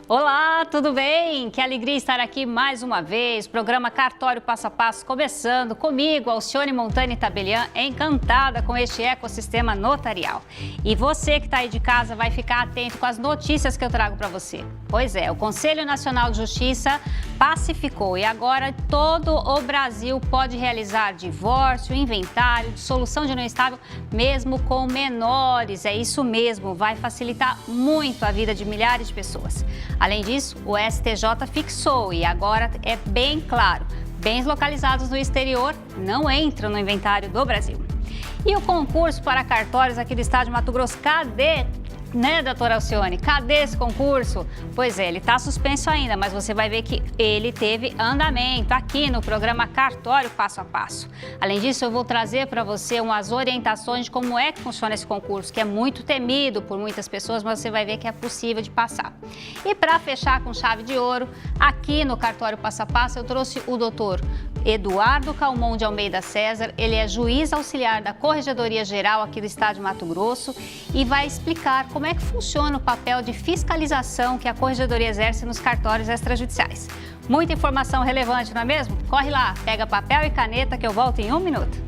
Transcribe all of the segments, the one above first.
Olá, tudo bem? Que alegria estar aqui mais uma vez. Programa Cartório Passo a Passo começando comigo, Alcione Montani Tabelian, encantada com este ecossistema notarial. E você que está aí de casa vai ficar atento com as notícias que eu trago para você. Pois é, o Conselho Nacional de Justiça pacificou e agora todo o Brasil pode realizar divórcio, inventário, dissolução de união estável, mesmo com menores. É isso mesmo, vai facilitar muito a vida de milhares de pessoas. Além disso, o STJ fixou e agora é bem claro, bens localizados no exterior não entram no inventário do Brasil. E o concurso para cartórios aqui do estado de Mato Grosso, cadê? Né, doutora Alcione? Cadê esse concurso? Pois é, ele está suspenso ainda, mas você vai ver que ele teve andamento aqui no programa Cartório Passo a Passo. Além disso, eu vou trazer para você umas orientações de como é que funciona esse concurso, que é muito temido por muitas pessoas, mas você vai ver que é possível de passar. E para fechar com chave de ouro, aqui no Cartório Passo a Passo, eu trouxe o doutor Eduardo Calmon de Almeida César. Ele é juiz auxiliar da Corregedoria Geral aqui do estado de Mato Grosso e vai explicar como é que funciona o papel de fiscalização que a Corregedoria exerce nos cartórios extrajudiciais. Muita informação relevante, não é mesmo? Corre lá, pega papel e caneta que eu volto em 1 minuto.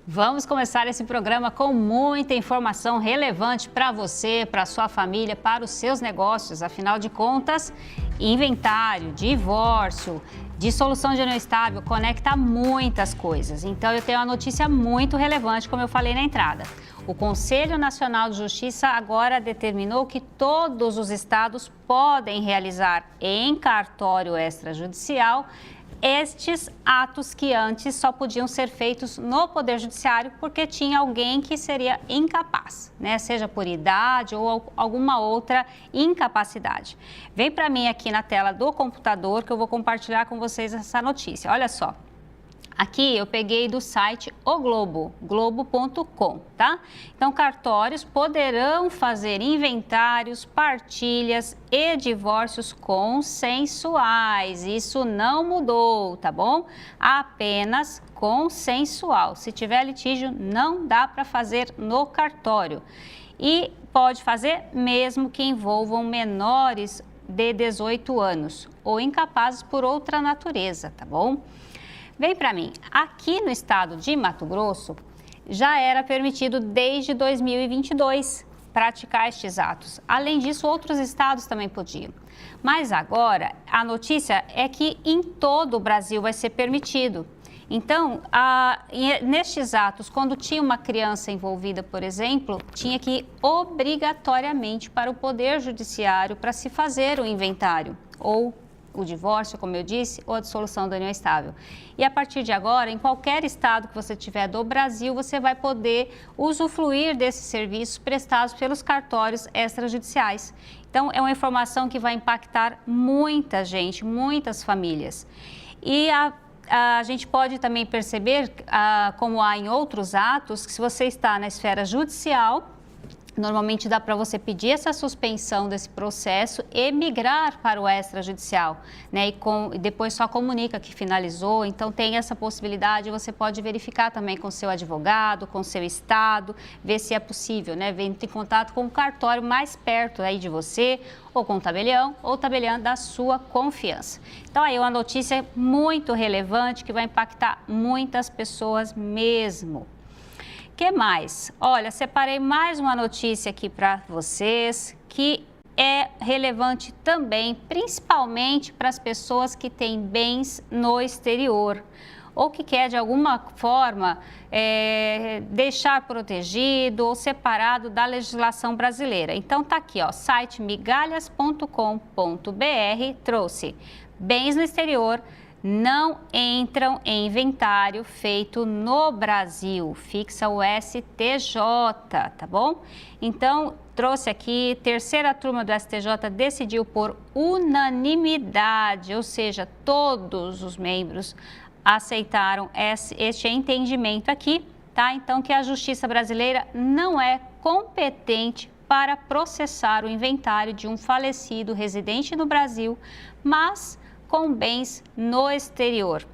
Vamos começar esse programa com muita informação relevante para você, para a sua família, para os seus negócios. Afinal de contas, inventário, divórcio, dissolução de união estável conecta muitas coisas. Então, eu tenho uma notícia muito relevante, como eu falei na entrada. O Conselho Nacional de Justiça agora determinou que todos os estados podem realizar em cartório extrajudicial estes atos que antes só podiam ser feitos no Poder Judiciário porque tinha alguém que seria incapaz, né? Seja por idade ou alguma outra incapacidade. Vem para mim aqui na tela do computador que eu vou compartilhar com vocês essa notícia. Olha só. Aqui eu peguei do site O Globo, globo.com, tá? Então, cartórios poderão fazer inventários, partilhas e divórcios consensuais. Isso não mudou, tá bom? Apenas consensual. Se tiver litígio, não dá para fazer no cartório. E pode fazer mesmo que envolvam menores de 18 anos ou incapazes por outra natureza, tá bom? Vem para mim, aqui no estado de Mato Grosso, já era permitido desde 2022 praticar estes atos. Além disso, outros estados também podiam. Mas agora, a notícia é que em todo o Brasil vai ser permitido. Então, nestes atos, quando tinha uma criança envolvida, por exemplo, tinha que ir obrigatoriamente para o Poder Judiciário para se fazer o inventário ou o divórcio, como eu disse, ou a dissolução da união estável. E a partir de agora, em qualquer estado que você tiver do Brasil, você vai poder usufruir desses serviços prestados pelos cartórios extrajudiciais. Então, é uma informação que vai impactar muita gente, muitas famílias. E a gente pode também perceber, como há em outros atos, que se você está na esfera judicial, normalmente dá para você pedir essa suspensão desse processo e migrar para o extrajudicial, né? E depois só comunica que finalizou. Então tem essa possibilidade, você pode verificar também com o seu advogado, com o seu estado, ver se é possível, né? Entre em contato com o cartório mais perto aí de você, ou com o tabelião, ou tabelião da sua confiança. Então aí uma notícia muito relevante que vai impactar muitas pessoas mesmo. Que mais? Olha, separei mais uma notícia aqui para vocês que é relevante também, principalmente para as pessoas que têm bens no exterior ou que quer de alguma forma deixar protegido ou separado da legislação brasileira. Então tá aqui, ó, site migalhas.com.br trouxe bens no exterior não entram em inventário feito no Brasil, fixa o STJ, tá bom? Então, trouxe aqui, terceira turma do STJ decidiu por unanimidade, ou seja, todos os membros aceitaram este entendimento aqui, tá? Então, que a Justiça brasileira não é competente para processar o inventário de um falecido residente no Brasil, mas com bens no exterior.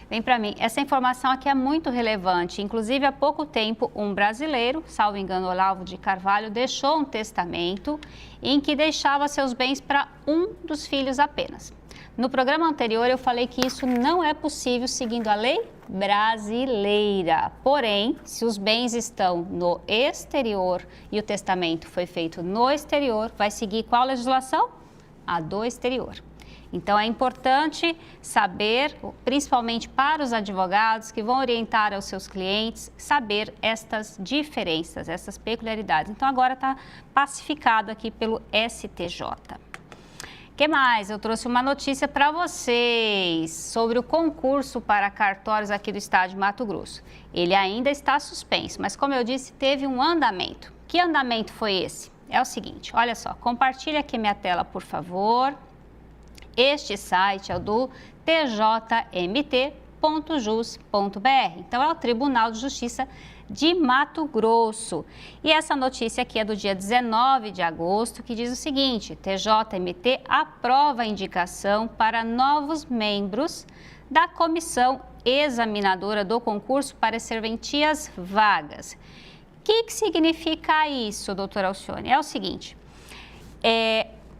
Vem para mim, essa informação aqui é muito relevante. Inclusive, há pouco tempo, um brasileiro, salvo engano, Olavo de Carvalho, deixou um testamento em que deixava seus bens para um dos filhos apenas. No programa anterior, eu falei que isso não é possível seguindo a lei brasileira. Porém, se os bens estão no exterior e o testamento foi feito no exterior, vai seguir qual legislação? A do exterior. Então, é importante saber, principalmente para os advogados que vão orientar aos seus clientes, saber estas diferenças, essas peculiaridades. Então, agora está pacificado aqui pelo STJ. O que mais? Eu trouxe uma notícia para vocês sobre o concurso para cartórios aqui do estado de Mato Grosso. Ele ainda está suspenso, mas como eu disse, teve um andamento. Que andamento foi esse? É o seguinte, olha só, compartilha aqui minha tela, por favor. Este site é o do tjmt.jus.br, então é o Tribunal de Justiça de Mato Grosso. E essa notícia aqui é do dia 19 de agosto, que diz o seguinte: TJMT aprova a indicação para novos membros da comissão examinadora do concurso para serventias vagas. O que significa isso, doutora Alcione? É o seguinte,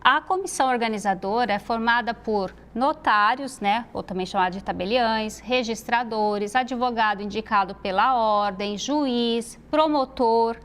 a comissão organizadora é formada por notários, né, ou também chamado de tabeliães, registradores, advogado indicado pela ordem, juiz, promotor.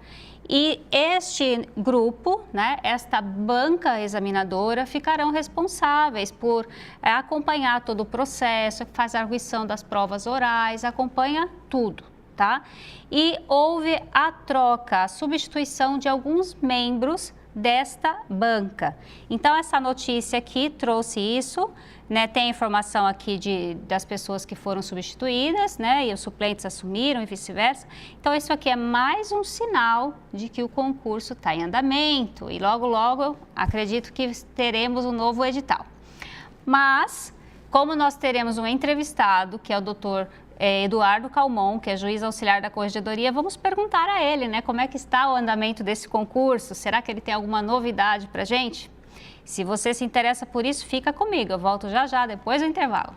E este grupo, né, esta banca examinadora, ficarão responsáveis por acompanhar todo o processo, faz a arguição das provas orais, acompanha tudo, tá? E houve a troca, a substituição de alguns membros desta banca. Então, essa notícia aqui trouxe isso, né? Tem informação aqui das pessoas que foram substituídas, né? E os suplentes assumiram e vice-versa. Então, isso aqui é mais um sinal de que o concurso está em andamento e logo, logo, eu acredito que teremos um novo edital. Mas, como nós teremos um entrevistado, que é o doutor Eduardo Calmon, que é juiz auxiliar da Corregedoria, vamos perguntar a ele, né, como é que está o andamento desse concurso, será que ele tem alguma novidade para a gente? Se você se interessa por isso, fica comigo, eu volto já já, depois do intervalo.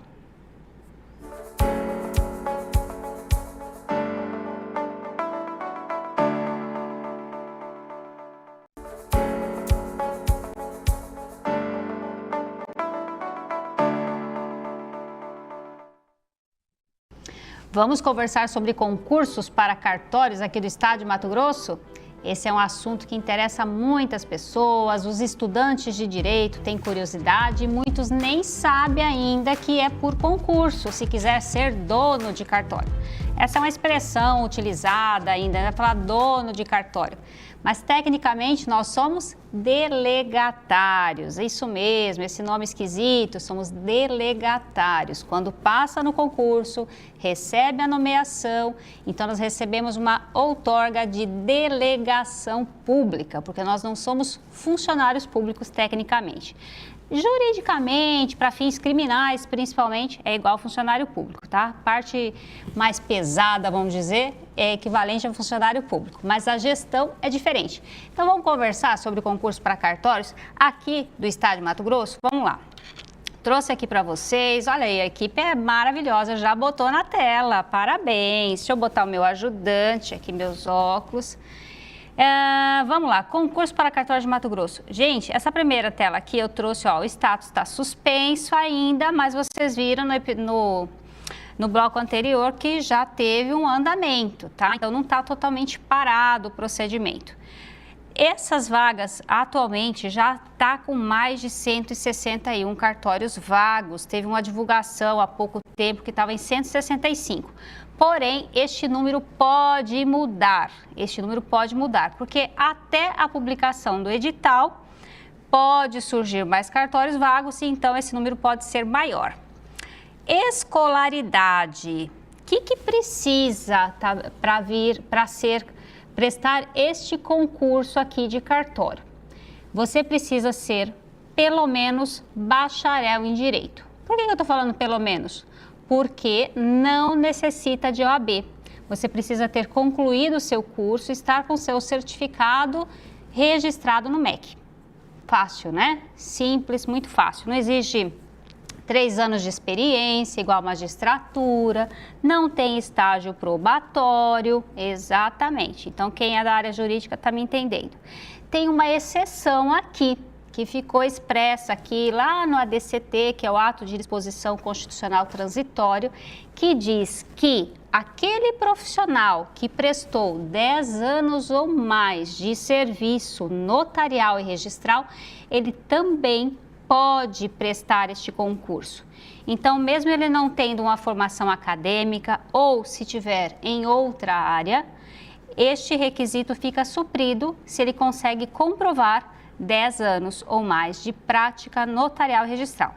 Vamos conversar sobre concursos para cartórios aqui do estado de Mato Grosso? Esse é um assunto que interessa muitas pessoas, os estudantes de direito têm curiosidade e muitos nem sabem ainda que é por concurso, se quiser ser dono de cartório. Essa é uma expressão utilizada ainda, vai falar dono de cartório. Mas, tecnicamente, nós somos delegatários. É isso mesmo, esse nome esquisito, somos delegatários. Quando passa no concurso, recebe a nomeação, então nós recebemos uma outorga de delegação pública, porque nós não somos funcionários públicos tecnicamente. Juridicamente, para fins criminais, principalmente, é igual funcionário público, tá? Parte mais pesada, vamos dizer, é equivalente a funcionário público, mas a gestão é diferente. Então, vamos conversar sobre o concurso para cartórios aqui do estado de Mato Grosso? Vamos lá. Trouxe aqui para vocês, olha aí, a equipe é maravilhosa, já botou na tela, parabéns. Deixa eu botar o meu ajudante aqui, meus óculos. Vamos lá, concurso para cartório de Mato Grosso. Gente, essa primeira tela aqui eu trouxe, ó, o status está suspenso ainda, mas vocês viram no bloco anterior que já teve um andamento, tá? Então não está totalmente parado o procedimento. Essas vagas atualmente já está com mais de 161 cartórios vagos. Teve uma divulgação há pouco tempo que estava em 165. Porém, este número pode mudar. Porque até a publicação do edital pode surgir mais cartórios vagos e então esse número pode ser maior. Escolaridade. O que precisa para prestar este concurso aqui de cartório? Você precisa ser pelo menos bacharel em direito. Por que eu estou falando pelo menos? Porque não necessita de OAB. Você precisa ter concluído o seu curso, estar com seu certificado registrado no MEC. Fácil, né? Simples, muito fácil. Não exige 3 anos de experiência, igual a magistratura, não tem estágio probatório, exatamente. Então, quem é da área jurídica está me entendendo. Tem uma exceção aqui, que ficou expressa aqui lá no ADCT, que é o Ato de Disposição Constitucional Transitório, que diz que aquele profissional que prestou 10 anos ou mais de serviço notarial e registral, ele também pode prestar este concurso. Então, mesmo ele não tendo uma formação acadêmica ou se tiver em outra área, este requisito fica suprido se ele consegue comprovar 10 anos ou mais de prática notarial e registral.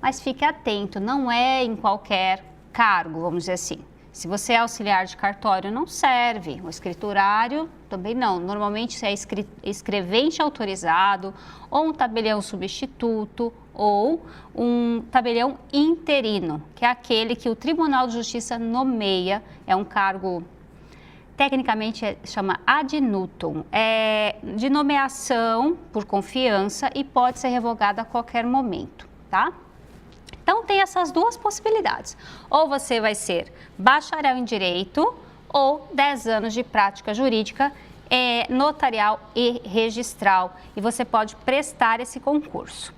Mas fique atento, não é em qualquer cargo, vamos dizer assim. Se você é auxiliar de cartório, não serve. O escriturário também não. Normalmente, se é escrevente autorizado, ou um tabelião substituto, ou um tabelião interino, que é aquele que o Tribunal de Justiça nomeia, é um cargo, tecnicamente chama ad nutum, é de nomeação por confiança e pode ser revogado a qualquer momento, tá? Então, tem essas duas possibilidades. Ou você vai ser bacharel em Direito ou 10 anos de prática jurídica, notarial e registral. E você pode prestar esse concurso.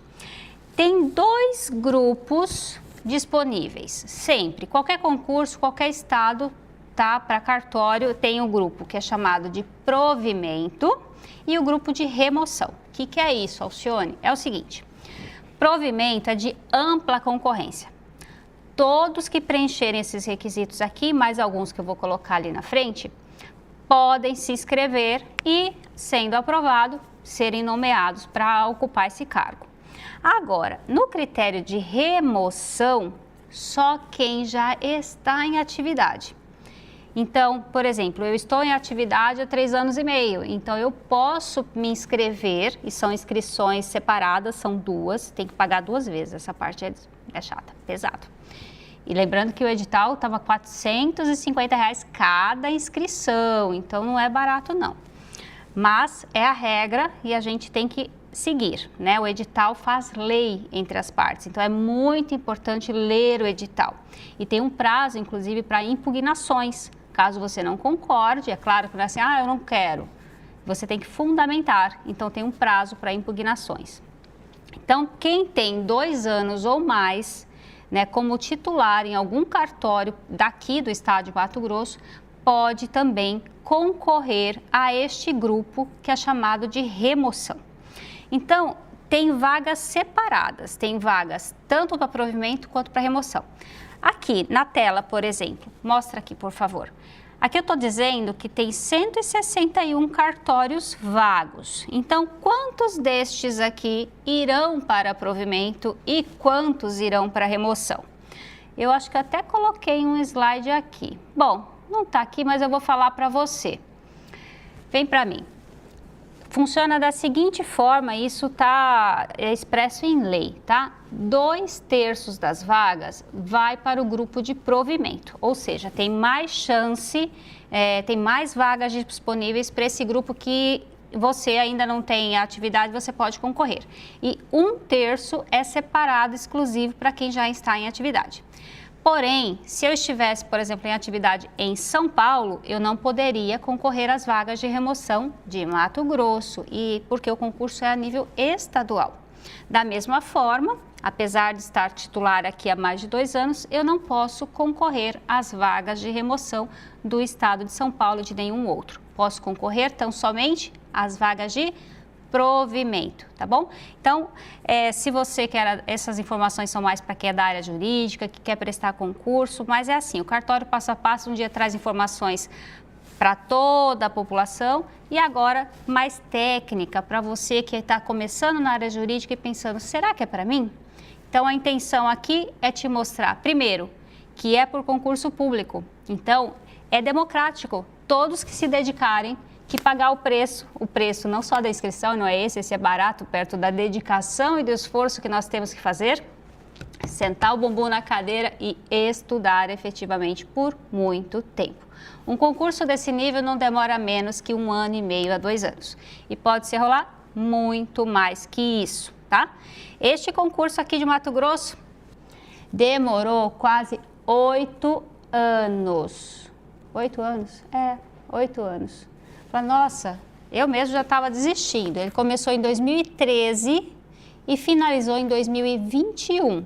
Tem 2 grupos disponíveis, sempre. Qualquer concurso, qualquer estado, tá? Para cartório, tem um grupo que é chamado de provimento e o grupo de remoção. O que é isso, Alcione? É o seguinte... Provimento é de ampla concorrência. Todos que preencherem esses requisitos aqui, mais alguns que eu vou colocar ali na frente, podem se inscrever e, sendo aprovado, serem nomeados para ocupar esse cargo. Agora, no critério de remoção, só quem já está em atividade. Então, por exemplo, eu estou em atividade há 3 anos e meio, então eu posso me inscrever, e são inscrições separadas, são 2, tem que pagar 2 vezes, essa parte é chata, pesado. E lembrando que o edital estava R$ 450 cada inscrição, então não é barato não. Mas é a regra e a gente tem que seguir, né? O edital faz lei entre as partes, então é muito importante ler o edital. E tem um prazo, inclusive, para impugnações. Caso você não concorde, é claro que não é assim, eu não quero. Você tem que fundamentar, então tem um prazo para impugnações. Então, quem tem 2 anos ou mais, né, como titular em algum cartório daqui do estado de Mato Grosso, pode também concorrer a este grupo que é chamado de remoção. Então, tem vagas separadas, tem vagas tanto para provimento quanto para remoção. Aqui na tela, por exemplo, mostra aqui, por favor. Aqui eu estou dizendo que tem 161 cartórios vagos. Então, quantos destes aqui irão para provimento e quantos irão para remoção? Eu acho que até coloquei um slide aqui. Bom, não está aqui, mas eu vou falar para você. Vem para mim. Funciona da seguinte forma, isso está expresso em lei, tá? 2/3 das vagas vai para o grupo de provimento, ou seja, tem mais chance, tem mais vagas disponíveis para esse grupo que você ainda não tem atividade, você pode concorrer. E 1/3 é separado, exclusivo para quem já está em atividade. Porém, se eu estivesse, por exemplo, em atividade em São Paulo, eu não poderia concorrer às vagas de remoção de Mato Grosso, porque o concurso é a nível estadual. Da mesma forma, apesar de estar titular aqui há mais de 2 anos, eu não posso concorrer às vagas de remoção do estado de São Paulo e de nenhum outro. Posso concorrer tão somente às vagas de provimento, tá bom? Então, se você quer, essas informações são mais para quem é da área jurídica, que quer prestar concurso, mas é assim, o cartório passo a passo um dia traz informações para toda a população e agora mais técnica para você que está começando na área jurídica e pensando, será que é para mim? Então, a intenção aqui é te mostrar, primeiro, que é por concurso público, então é democrático, todos que se dedicarem, que pagar o preço não só da inscrição, não é esse é barato, perto da dedicação e do esforço que nós temos que fazer, sentar o bumbum na cadeira e estudar efetivamente por muito tempo. Um concurso desse nível não demora menos que 1 ano e meio a 2 anos. E pode se rolar muito mais que isso, tá? Este concurso aqui de Mato Grosso demorou quase 8 anos. 8 anos? 8 anos. Falei, nossa, eu mesmo já estava desistindo. Ele começou em 2013 e finalizou em 2021.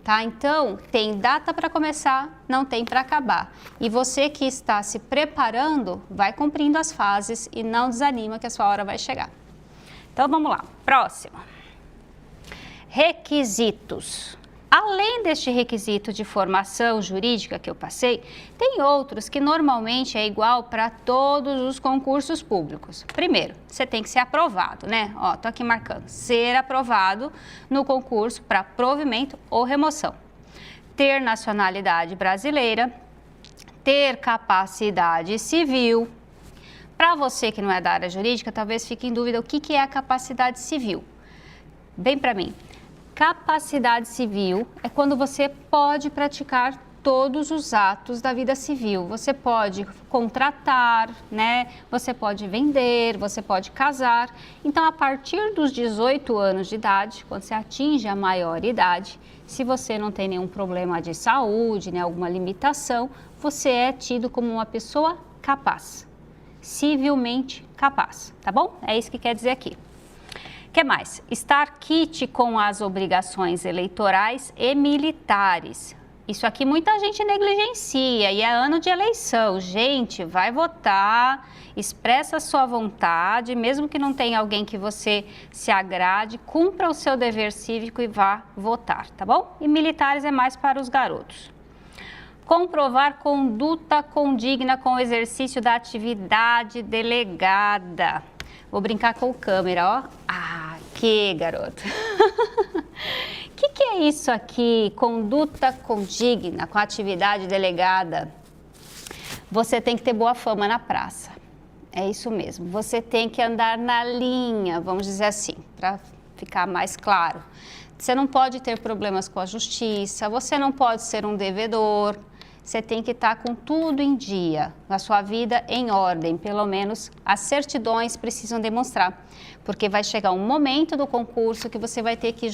Tá? Então, tem data para começar, não tem para acabar. E você que está se preparando, vai cumprindo as fases e não desanima que a sua hora vai chegar. Então, vamos lá. Próximo. Requisitos. Além deste requisito de formação jurídica que eu passei, tem outros que normalmente é igual para todos os concursos públicos. Primeiro, você tem que ser aprovado, né? Ó, tô aqui marcando, ser aprovado no concurso para provimento ou remoção. Ter nacionalidade brasileira, ter capacidade civil. Para você que não é da área jurídica, talvez fique em dúvida o que é a capacidade civil. Bem para mim. Capacidade civil é quando você pode praticar todos os atos da vida civil. Você pode contratar, né? Você pode vender, você pode casar. Então, a partir dos 18 anos de idade, quando você atinge a maioridade, se você não tem nenhum problema de saúde, né, alguma limitação, você é tido como uma pessoa capaz, civilmente capaz, tá bom? É isso que quer dizer aqui. O que mais? Estar quite com as obrigações eleitorais e militares. Isso aqui muita gente negligencia e é ano de eleição. Gente, vai votar, expressa a sua vontade, mesmo que não tenha alguém que você se agrade, cumpra o seu dever cívico e vá votar, tá bom? E militares é mais para os garotos. Comprovar conduta condigna com o exercício da atividade delegada. Vou brincar com câmera, ó. Ah, que garoto. Que é isso aqui? Conduta condigna com atividade delegada. Você tem que ter boa fama na praça. É isso mesmo. Você tem que andar na linha, vamos dizer assim, para ficar mais claro. Você não pode ter problemas com a justiça, você não pode ser um devedor. Você tem que estar com tudo em dia, na sua vida em ordem, pelo menos as certidões precisam demonstrar, porque vai chegar um momento do concurso que você vai ter que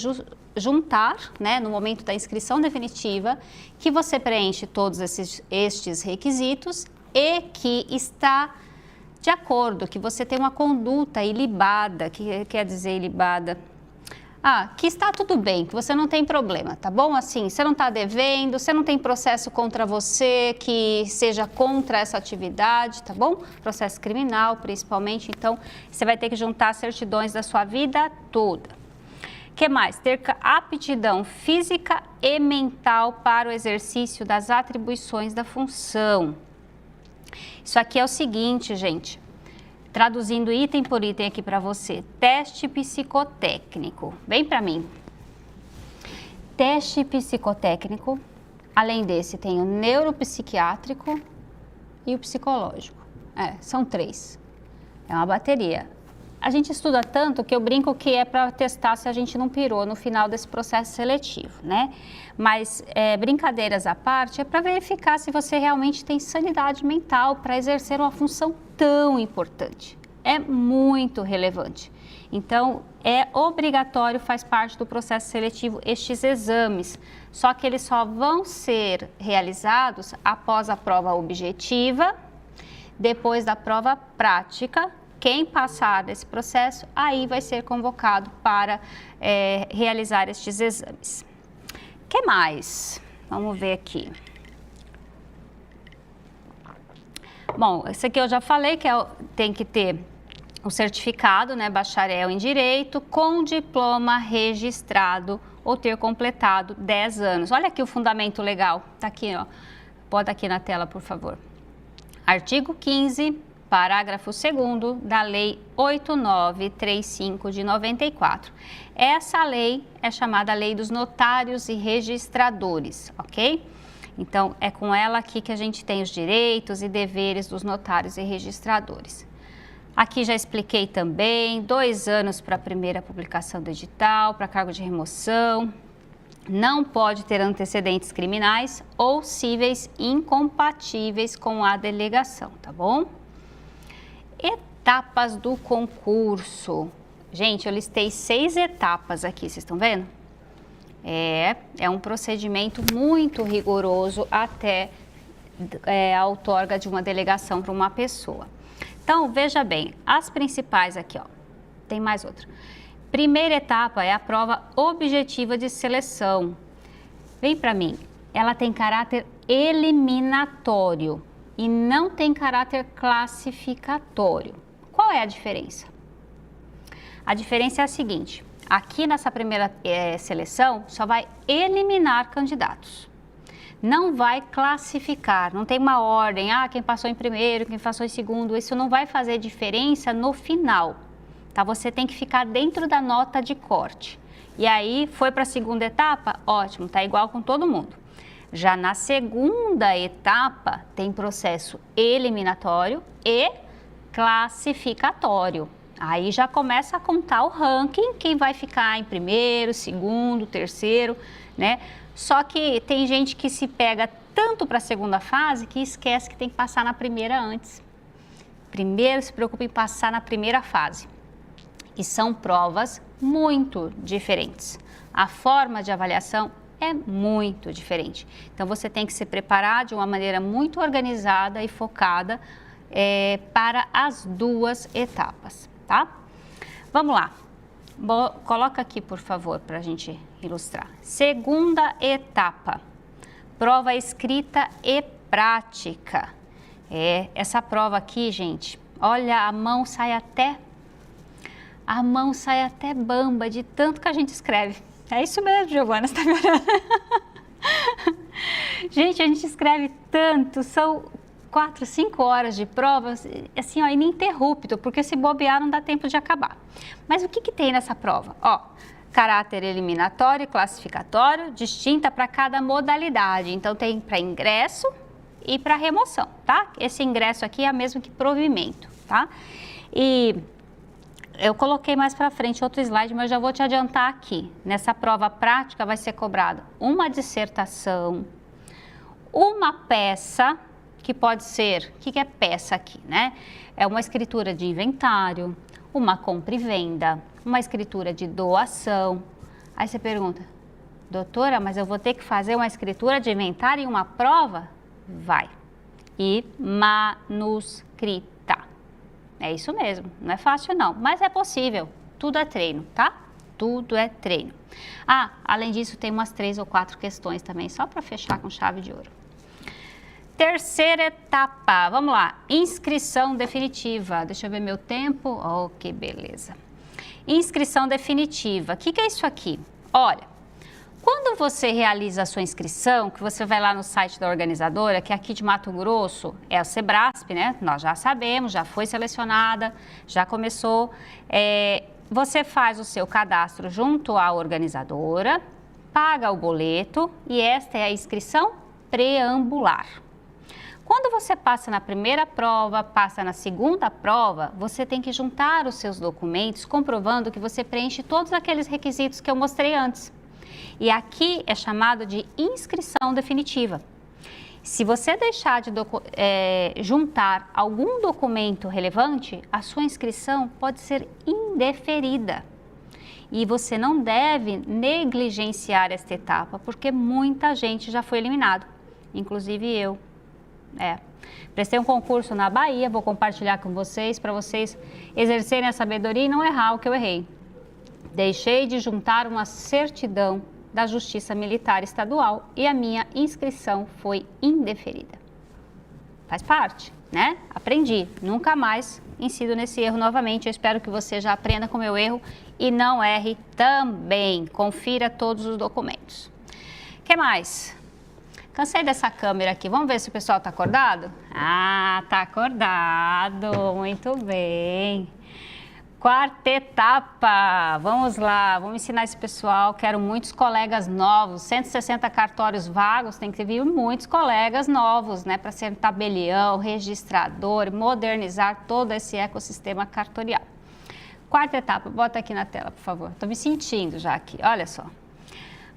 juntar, né, no momento da inscrição definitiva, que você preenche todos estes requisitos e que está de acordo, que você tem uma conduta ilibada, que quer dizer ilibada? Que está tudo bem, que você não tem problema, tá bom? Assim, você não está devendo, você não tem processo contra você que seja contra essa atividade, tá bom? Processo criminal, principalmente, então, você vai ter que juntar certidões da sua vida toda. O que mais? Ter aptidão física e mental para o exercício das atribuições da função. Isso aqui é o seguinte, gente. Traduzindo item por item aqui para você, teste psicotécnico, vem para mim. Teste psicotécnico, além desse tem o neuropsiquiátrico e o psicológico. São 3, é uma bateria. A gente estuda tanto que eu brinco que é para testar se a gente não pirou no final desse processo seletivo, né? Mas brincadeiras à parte, é para verificar se você realmente tem sanidade mental para exercer uma função tão importante. É muito relevante. Então, é obrigatório, faz parte do processo seletivo estes exames, só que eles só vão ser realizados após a prova objetiva, depois da prova prática. Quem passar desse processo, aí vai ser convocado para realizar estes exames. O que mais? Vamos ver aqui. Bom, esse aqui eu já falei que tem que ter o certificado, né, bacharel em Direito, com diploma registrado ou ter completado 10 anos. Olha aqui o fundamento legal, tá aqui, ó. Bota aqui na tela, por favor. Artigo 15, parágrafo 2º da Lei 8935 de 94. Essa lei é chamada Lei dos Notários e Registradores, ok? Então, é com ela aqui que a gente tem os direitos e deveres dos notários e registradores. Aqui já expliquei também, 2 anos para a primeira publicação do edital, para cargo de remoção. não pode ter antecedentes criminais ou cíveis incompatíveis com a delegação, tá bom? Etapas do concurso. Gente, eu listei 6 etapas aqui, vocês estão vendo? É um procedimento muito rigoroso até a outorga de uma delegação para uma pessoa. Então, veja bem, as principais aqui, ó, tem mais outra. Primeira etapa é a prova objetiva de seleção. Vem para mim, ela tem caráter eliminatório e não tem caráter classificatório. Qual é a diferença? A diferença é a seguinte, aqui nessa primeira seleção só vai eliminar candidatos. Não vai classificar, não tem uma ordem, quem passou em primeiro, quem passou em segundo, isso não vai fazer diferença no final, tá? Você tem que ficar dentro da nota de corte. E aí, foi para a segunda etapa? Ótimo, tá igual com todo mundo. Já na segunda etapa, tem processo eliminatório e classificatório. Aí já começa a contar o ranking, quem vai ficar em primeiro, segundo, terceiro, né? Só que tem gente que se pega tanto para a segunda fase que esquece que tem que passar na primeira antes. Primeiro se preocupa em passar na primeira fase. E são provas muito diferentes. A forma de avaliação é muito diferente. Então você tem que se preparar de uma maneira muito organizada e focada para as 2 etapas, tá? Vamos lá. Coloca aqui, por favor, para a gente ilustrar. Segunda etapa, prova escrita e prática. Essa prova aqui, gente, olha, a mão sai até bamba de tanto que a gente escreve. É isso mesmo, Giovana, você está me olhando? Gente, a gente escreve tanto, são 4, 5 horas de prova, assim, ó, ininterrupto, porque se bobear não dá tempo de acabar. Mas o que tem nessa prova? Ó, caráter eliminatório e classificatório, distinta para cada modalidade. Então, tem para ingresso e para remoção, tá? Esse ingresso aqui é o mesmo que provimento, tá? E eu coloquei mais para frente outro slide, mas já vou te adiantar aqui. Nessa prova prática vai ser cobrada uma dissertação, uma peça, que pode ser, o que é peça aqui, né? É uma escritura de inventário, uma compra e venda, uma escritura de doação. Aí você pergunta, doutora, mas eu vou ter que fazer uma escritura de inventário em uma prova? Vai. E manuscrita. É isso mesmo, não é fácil não, mas é possível. Tudo é treino, tá? Tudo é treino. Além disso, tem umas 3 ou 4 questões também, só para fechar com chave de ouro. Terceira etapa, vamos lá, inscrição definitiva. Deixa eu ver meu tempo. Oh, que beleza. Inscrição definitiva. O que é isso aqui? Olha, quando você realiza a sua inscrição, que você vai lá no site da organizadora, que aqui de Mato Grosso é o Sebrasp, né? Nós já sabemos, já foi selecionada, já começou. Você faz o seu cadastro junto à organizadora, paga o boleto e esta é a inscrição preambular. Quando você passa na primeira prova, passa na segunda prova, você tem que juntar os seus documentos comprovando que você preenche todos aqueles requisitos que eu mostrei antes. E aqui é chamado de inscrição definitiva. Se você deixar de juntar algum documento relevante, a sua inscrição pode ser indeferida. E você não deve negligenciar esta etapa, porque muita gente já foi eliminado, inclusive eu. Prestei um concurso na Bahia, vou compartilhar com vocês, para vocês exercerem a sabedoria e não errar o que eu errei. Deixei de juntar uma certidão da Justiça Militar Estadual e a minha inscrição foi indeferida. Faz parte, né? Aprendi, nunca mais incido nesse erro novamente. Eu espero que você já aprenda com o meu erro e não erre também. Confira todos os documentos. O que mais? Cansei dessa câmera aqui. Vamos ver se o pessoal está acordado? Tá acordado. Muito bem. Quarta etapa. Vamos lá. Vamos ensinar esse pessoal. Quero muitos colegas novos. 160 cartórios vagos. Tem que vir muitos colegas novos, né? Para ser tabelião, registrador, modernizar todo esse ecossistema cartorial. Quarta etapa. Bota aqui na tela, por favor. Estou me sentindo já aqui. Olha só.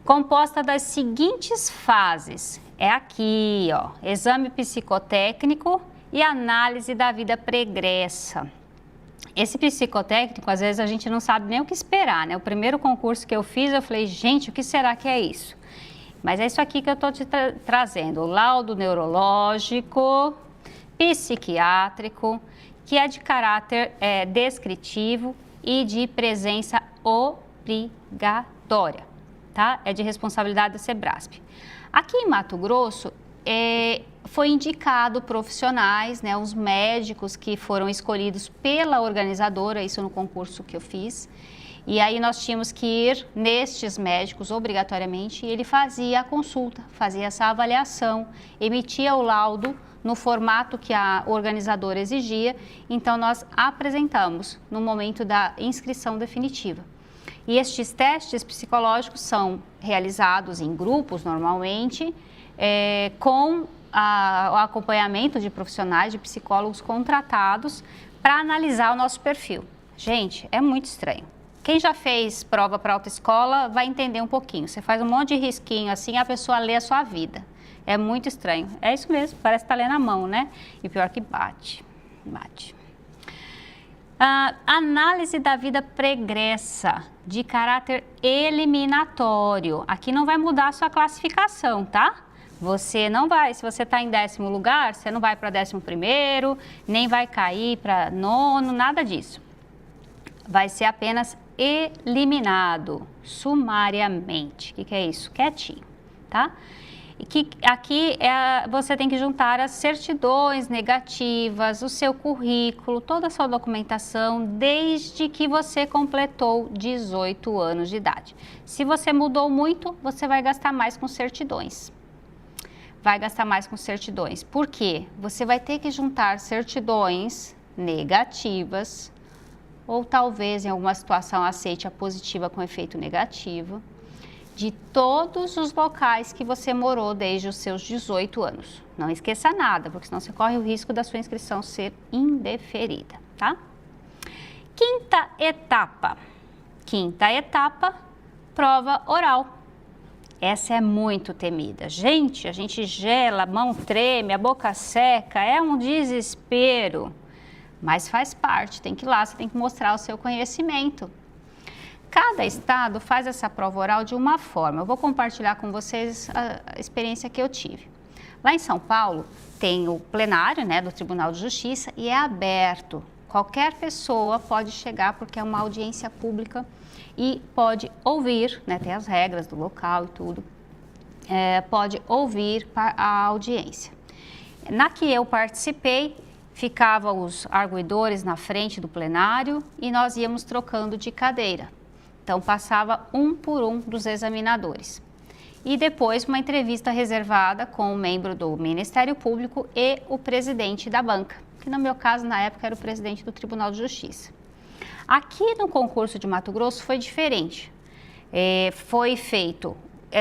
composta das seguintes fases. É aqui, ó, exame psicotécnico e análise da vida pregressa. Esse psicotécnico, às vezes a gente não sabe nem o que esperar, né? O primeiro concurso que eu fiz, eu falei, gente, o que será que é isso? Mas é isso aqui que eu estou te trazendo, o laudo neurológico, psiquiátrico, que é de caráter descritivo e de presença obrigatória, tá? É de responsabilidade da Sebrasp. Aqui em Mato Grosso, foi indicado profissionais, né, os médicos que foram escolhidos pela organizadora, isso no concurso que eu fiz. E aí nós tínhamos que ir nestes médicos obrigatoriamente e ele fazia a consulta, fazia essa avaliação, emitia o laudo no formato que a organizadora exigia, então nós apresentamos no momento da inscrição definitiva. E estes testes psicológicos são realizados em grupos normalmente, com o acompanhamento de profissionais, de psicólogos contratados para analisar o nosso perfil. Gente, é muito estranho. Quem já fez prova para autoescola vai entender um pouquinho. Você faz um monte de risquinho assim, a pessoa lê a sua vida. É muito estranho. É isso mesmo, parece que está lendo a mão, né? E pior que bate. Análise da vida pregressa, de caráter eliminatório. Aqui não vai mudar a sua classificação, tá? Você não vai, se você está em 10º lugar, você não vai para 11º, nem vai cair para 9º, nada disso. Vai ser apenas eliminado sumariamente. O que é isso? Quietinho, tá? E que aqui você tem que juntar as certidões negativas, o seu currículo, toda a sua documentação, desde que você completou 18 anos de idade. Se você mudou muito, você vai gastar mais com certidões. Por quê? Você vai ter que juntar certidões negativas, ou talvez em alguma situação aceite a positiva com efeito negativo, de todos os locais que você morou desde os seus 18 anos. Não esqueça nada, porque senão você corre o risco da sua inscrição ser indeferida, tá? Quinta etapa, prova oral. Essa é muito temida. Gente, a gente gela, a mão treme, a boca seca, é um desespero. Mas faz parte, tem que ir lá, você tem que mostrar o seu conhecimento. Cada estado faz essa prova oral de uma forma. Eu vou compartilhar com vocês a experiência que eu tive. Lá em São Paulo tem o plenário, né, do Tribunal de Justiça e é aberto. Qualquer pessoa pode chegar porque é uma audiência pública e pode ouvir, né, tem as regras do local e tudo, pode ouvir a audiência. Na que eu participei, ficavam os arguidores na frente do plenário e nós íamos trocando de cadeira. Então, passava um por um dos examinadores. E depois, uma entrevista reservada com um membro do Ministério Público e o presidente da banca, que no meu caso, na época, era o presidente do Tribunal de Justiça. Aqui no concurso de Mato Grosso foi diferente. Foi feito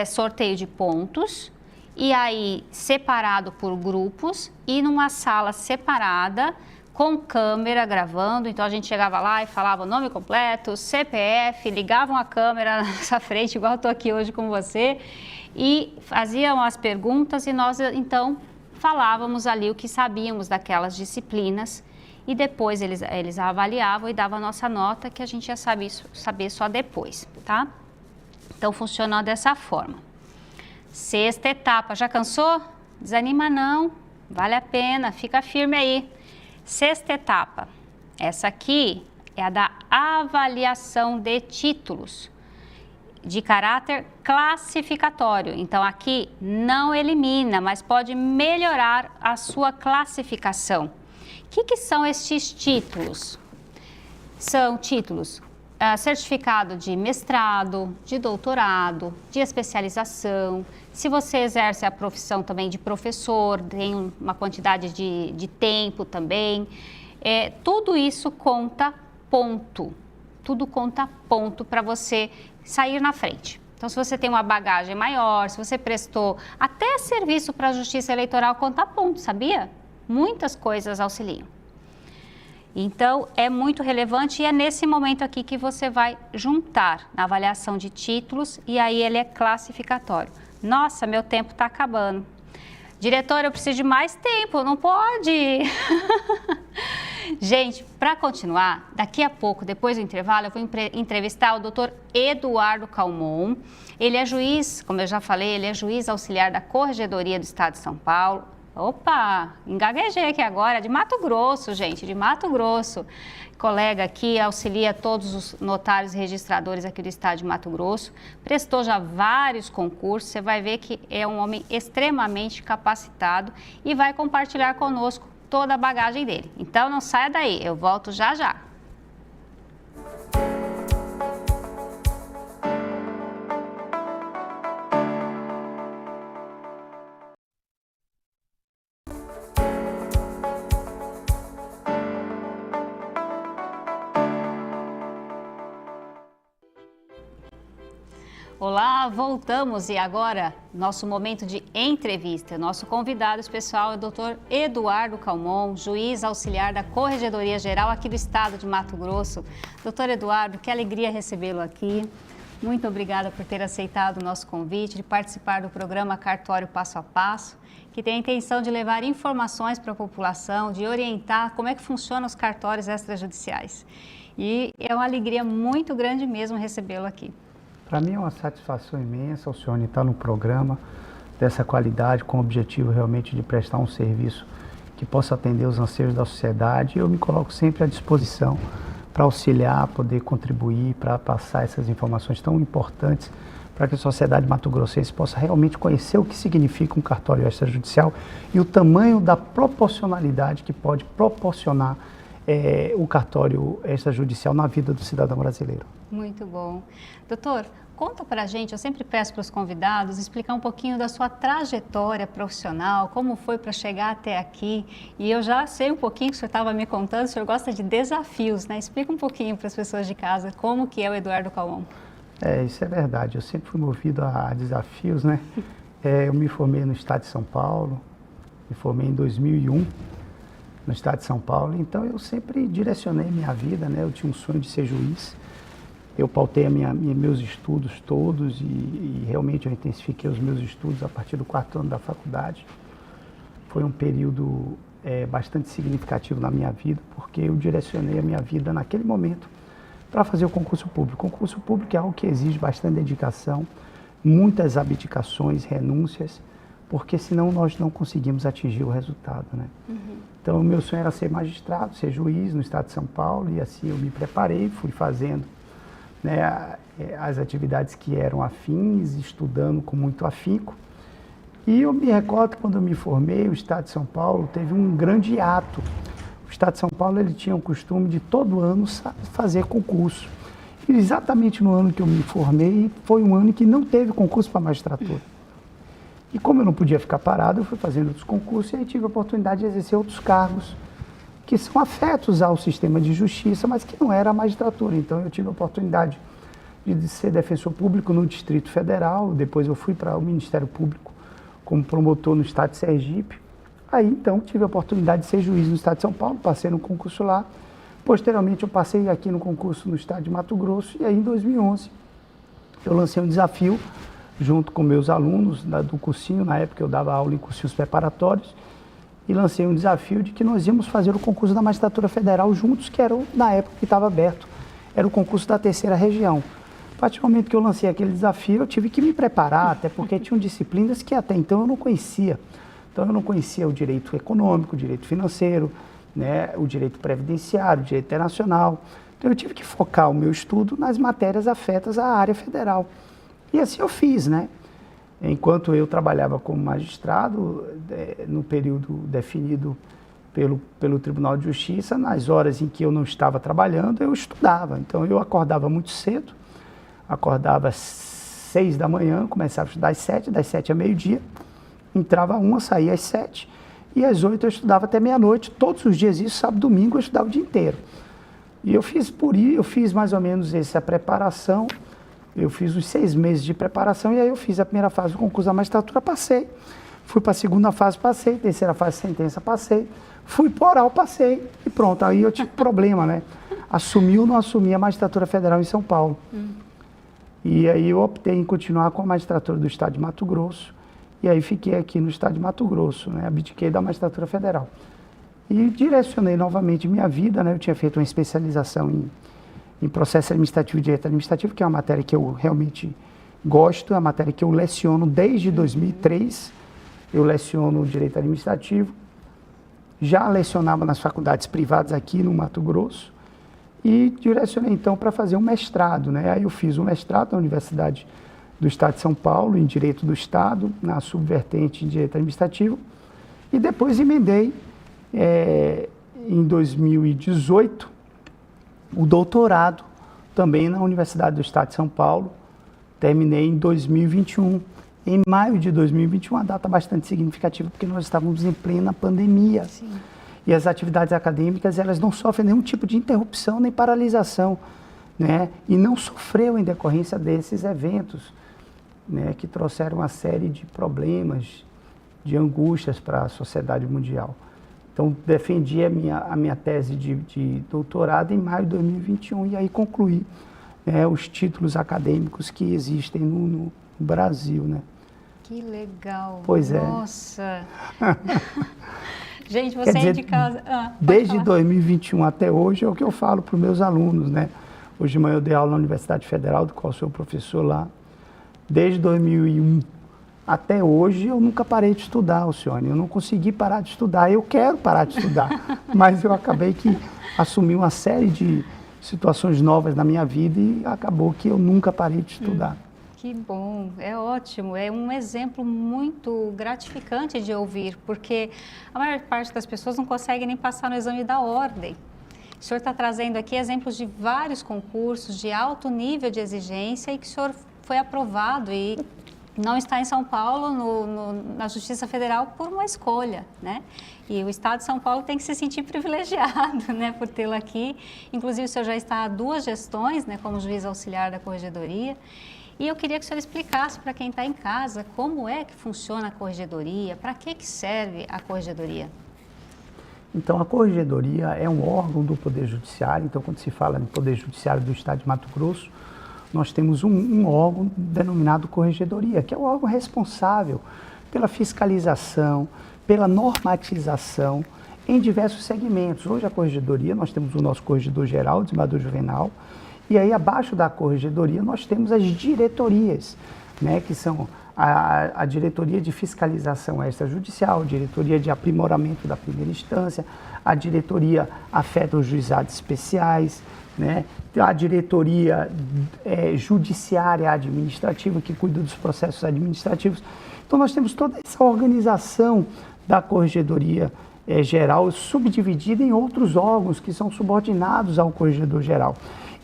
sorteio de pontos e aí separado por grupos e numa sala separada com câmera gravando. Então a gente chegava lá e falava o nome completo, CPF, ligavam a câmera na nossa frente, igual eu estou aqui hoje com você, e faziam as perguntas e nós então falávamos ali o que sabíamos daquelas disciplinas. E depois eles avaliavam e davam a nossa nota, que a gente ia saber só depois, tá? Então, funcionou dessa forma. Sexta etapa, já cansou? Desanima não, vale a pena, fica firme aí. Sexta etapa, essa aqui é a da avaliação de títulos, de caráter classificatório. Então, aqui não elimina, mas pode melhorar a sua classificação. O que são estes títulos? São títulos, certificado de mestrado, de doutorado, de especialização. Se você exerce a profissão também de professor, tem uma quantidade de tempo também. Tudo isso conta ponto. Tudo conta ponto para você sair na frente. Então, se você tem uma bagagem maior, se você prestou até serviço para a Justiça Eleitoral, conta ponto, sabia? Muitas coisas auxiliam. Então, é muito relevante e é nesse momento aqui que você vai juntar na avaliação de títulos e aí ele é classificatório. Nossa, meu tempo está acabando. Diretor, eu preciso de mais tempo, não pode. Gente, para continuar, daqui a pouco, depois do intervalo, eu vou entrevistar o Dr. Eduardo Calmon. Ele é juiz, como eu já falei, ele é juiz auxiliar da Corregedoria do Estado de São Paulo. Opa, engaguejei aqui agora, de Mato Grosso, gente, de Mato Grosso. Colega aqui, auxilia todos os notários e registradores aqui do estado de Mato Grosso. Prestou já vários concursos, você vai ver que é um homem extremamente capacitado e vai compartilhar conosco toda a bagagem dele. Então não saia daí, eu volto já já. Olá, voltamos e agora nosso momento de entrevista. Nosso convidado especial é o Dr. Eduardo Calmon, juiz auxiliar da Corregedoria Geral aqui do estado de Mato Grosso. Dr. Eduardo, que alegria recebê-lo aqui. Muito obrigada por ter aceitado o nosso convite de participar do programa Cartório Passo a Passo, que tem a intenção de levar informações para a população, de orientar como é que funcionam os cartórios extrajudiciais. E é uma alegria muito grande mesmo recebê-lo aqui. Para mim é uma satisfação imensa, Alcione, estar no programa dessa qualidade, com o objetivo realmente de prestar um serviço que possa atender os anseios da sociedade. Eu me coloco sempre à disposição para auxiliar, poder contribuir, para passar essas informações tão importantes para que a sociedade mato-grossense possa realmente conhecer o que significa um cartório extrajudicial e o tamanho da proporcionalidade que pode proporcionar o cartório extrajudicial na vida do cidadão brasileiro. Muito bom. Doutor, conta pra gente, eu sempre peço para os convidados explicar um pouquinho da sua trajetória profissional, como foi para chegar até aqui. E eu já sei um pouquinho que o senhor estava me contando, o senhor gosta de desafios, né? Explica um pouquinho para as pessoas de casa como que é o Eduardo Calmon. Isso é verdade, eu sempre fui movido a desafios, né? Eu me formei no estado de São Paulo, me formei em 2001 no estado de São Paulo, então eu sempre direcionei minha vida, né? Eu tinha um sonho de ser juiz. Eu pautei meus estudos todos e realmente eu intensifiquei os meus estudos a partir do 4º ano da faculdade. Foi um período bastante significativo na minha vida, porque eu direcionei a minha vida naquele momento para fazer o concurso público. O concurso público é algo que exige bastante dedicação, muitas abdicações, renúncias, porque senão nós não conseguimos atingir o resultado, né? Uhum. Então, o meu sonho era ser magistrado, ser juiz no estado de São Paulo, e assim eu me preparei, fui fazendo, né, as atividades que eram afins, estudando com muito afinco. E eu me recordo que quando eu me formei, o estado de São Paulo teve um grande ato. O estado de São Paulo ele tinha o costume de todo ano fazer concurso. E exatamente no ano que eu me formei, foi um ano que não teve concurso para magistratura. E como eu não podia ficar parado, eu fui fazendo outros concursos e aí tive a oportunidade de exercer outros cargos que são afetos ao sistema de justiça, mas que não era a magistratura. Então eu tive a oportunidade de ser defensor público no Distrito Federal, depois eu fui para o Ministério Público como promotor no estado de Sergipe. Aí então tive a oportunidade de ser juiz no estado de São Paulo, passei no concurso lá. Posteriormente eu passei aqui no concurso no estado de Mato Grosso e aí em 2011 eu lancei um desafio junto com meus alunos do cursinho, na época eu dava aula em cursinhos preparatórios, e lancei um desafio de que nós íamos fazer o concurso da Magistratura Federal juntos, que era na época que estava aberto, era o concurso da 3ª região. A partir do momento que eu lancei aquele desafio, eu tive que me preparar, até porque tinham disciplinas que até então eu não conhecia. Então eu não conhecia o direito econômico, o direito financeiro, né, o direito previdenciário, o direito internacional. Então eu tive que focar o meu estudo nas matérias afetas à área federal. E assim eu fiz, né? Enquanto eu trabalhava como magistrado, no período definido pelo Tribunal de Justiça, nas horas em que eu não estava trabalhando, eu estudava. Então, eu acordava muito cedo, acordava às 6 da manhã, começava a estudar às 7, das 7 a meio-dia, entrava às 1, saía às 7, e às 8 eu estudava até meia-noite, todos os dias, isso, sábado, domingo, eu estudava o dia inteiro. E eu fiz mais ou menos essa preparação. Eu fiz uns 6 meses de preparação e aí eu fiz a primeira fase do concurso da magistratura, passei. Fui para a segunda fase, passei. Terceira fase, sentença, passei. Fui para oral, passei. E pronto, aí eu tive problema, né? Assumi ou não assumi a magistratura federal em São Paulo. E aí eu optei em continuar com a magistratura do estado de Mato Grosso. E aí fiquei aqui no estado de Mato Grosso, né? Abdiquei da magistratura federal. E direcionei novamente minha vida, né? Eu tinha feito uma especialização em processo administrativo e direito administrativo, que é uma matéria que eu realmente gosto, é uma matéria que eu leciono desde 2003. Eu leciono direito administrativo. Já lecionava nas faculdades privadas aqui no Mato Grosso. E direcionei então para fazer um mestrado, né? Aí eu fiz um mestrado na Universidade do Estado de São Paulo, em Direito do Estado, na subvertente em Direito Administrativo. E depois emendei, em 2018, o doutorado também na Universidade do Estado de São Paulo. Terminei em 2021. Em maio de 2021, uma data bastante significativa, porque nós estávamos em plena pandemia. Sim. E as atividades acadêmicas, elas não sofrem nenhum tipo de interrupção nem paralisação, né? E não sofreu em decorrência desses eventos, né? Que trouxeram uma série de problemas, de angústias para a sociedade mundial. Então, defendi a minha tese de doutorado em maio de 2021 e aí concluí, né, os títulos acadêmicos que existem no Brasil, né? Que legal. Pois é. Nossa. Gente, você é de casa. Desde 2021 até hoje é o que eu falo para os meus alunos, né? Hoje de manhã eu dei aula na Universidade Federal, do qual sou professor lá. Desde 2001 até hoje eu nunca parei de estudar, Alcione. Eu não consegui parar de estudar. Eu quero parar de estudar, mas eu acabei que assumi uma série de situações novas na minha vida e acabou que eu nunca parei de estudar. Que bom, é ótimo, é um exemplo muito gratificante de ouvir, porque a maior parte das pessoas não consegue nem passar no exame da ordem. O senhor está trazendo aqui exemplos de vários concursos de alto nível de exigência e que o senhor foi aprovado e não está em São Paulo, na Justiça Federal, por uma escolha, né? E o Estado de São Paulo tem que se sentir privilegiado, né, por tê-lo aqui. Inclusive, o senhor já está há 2 gestões, né, como juiz auxiliar da Corregedoria. E eu queria que o senhor explicasse para quem está em casa como é que funciona a Corregedoria, para que serve a Corregedoria? Então, a Corregedoria é um órgão do Poder Judiciário. Então, quando se fala no Poder Judiciário do Estado de Mato Grosso, nós temos um órgão denominado Corregedoria, que é o órgão responsável pela fiscalização, pela normatização em diversos segmentos. Hoje, a Corregedoria, nós temos o nosso Corregedor-Geral, o Desembargador Juvenal, e aí, abaixo da Corregedoria, nós temos as diretorias, né, que são a Diretoria de Fiscalização Extrajudicial, a Diretoria de Aprimoramento da Primeira Instância, a Diretoria afeta os Juizados Especiais, né, a Diretoria Judiciária Administrativa, que cuida dos processos administrativos. Então, nós temos toda essa organização da Corregedoria Geral, subdividida em outros órgãos que são subordinados ao Corregedor Geral.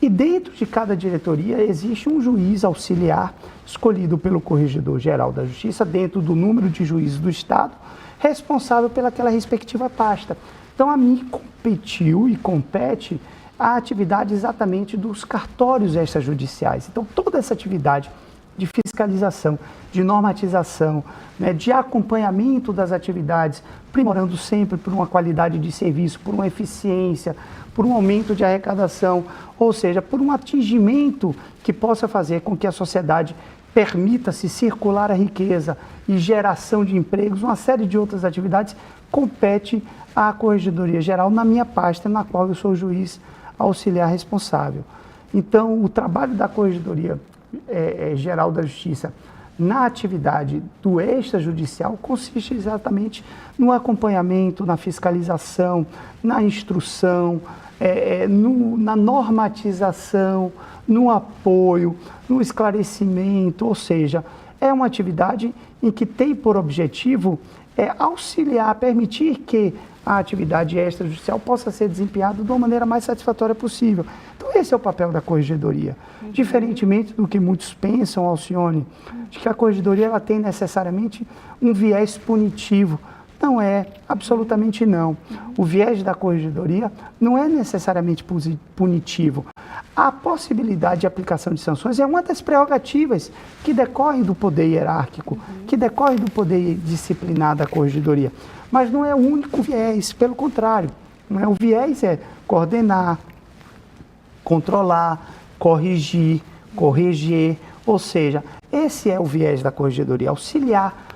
E dentro de cada diretoria existe um juiz auxiliar escolhido pelo Corregedor-Geral da Justiça, dentro do número de juízes do Estado, responsável pelaquela respectiva pasta. Então, a mim competiu e compete a atividade exatamente dos cartórios extrajudiciais. Então, toda essa atividade de fiscalização, de normatização, né, de acompanhamento das atividades, aprimorando sempre por uma qualidade de serviço, por uma eficiência, por um aumento de arrecadação, ou seja, por um atingimento que possa fazer com que a sociedade permita-se circular a riqueza e geração de empregos, uma série de outras atividades, compete à Corregedoria Geral na minha pasta, na qual eu sou o juiz auxiliar responsável. Então, o trabalho da Corregedoria Geral da Justiça na atividade do extrajudicial consiste exatamente no acompanhamento, na fiscalização, na instrução, na normatização, no apoio, no esclarecimento, ou seja, é uma atividade em que tem por objetivo auxiliar, permitir que a atividade extrajudicial possa ser desempenhada de uma maneira mais satisfatória possível. Então, esse é o papel da Corregedoria. Diferentemente do que muitos pensam, Alcione, de que a Corregedoria ela tem necessariamente um viés punitivo. Não é, absolutamente não. O viés da Corregedoria não é necessariamente punitivo. A possibilidade de aplicação de sanções é uma das prerrogativas que decorrem do poder hierárquico, que decorre do poder disciplinar da corregedoria. Mas não é o único viés, pelo contrário. Não é? O viés é coordenar, controlar, corrigir, corrigir. Ou seja, esse é o viés da corregedoria, auxiliar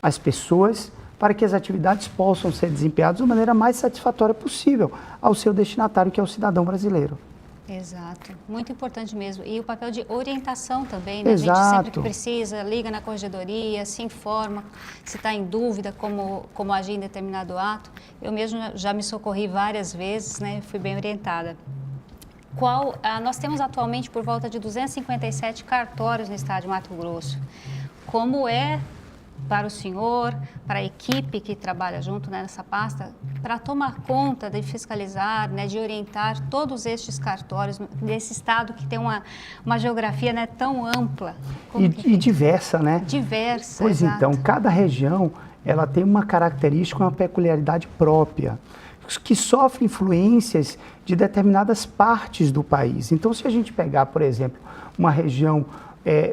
as pessoas para que as atividades possam ser desempenhadas da maneira mais satisfatória possível ao seu destinatário, que é o cidadão brasileiro. Exato, muito importante mesmo. E o papel de orientação também, né? Exato. A gente sempre que precisa, liga na corregedoria, se informa, se está em dúvida como agir em determinado ato. Eu mesmo já me socorri várias vezes, né? Fui bem orientada. Nós temos atualmente por volta de 257 cartórios no estado de Mato Grosso. Como é para o senhor, para a equipe que trabalha junto, né, nessa pasta, para tomar conta de fiscalizar, né, de orientar todos estes cartórios desse estado que tem uma geografia, né, tão ampla. E diversa, né? Diversa, Pois exato. então, cada região ela tem uma característica, uma peculiaridade própria, que sofre influências de determinadas partes do país. Então, se a gente pegar, por exemplo, uma região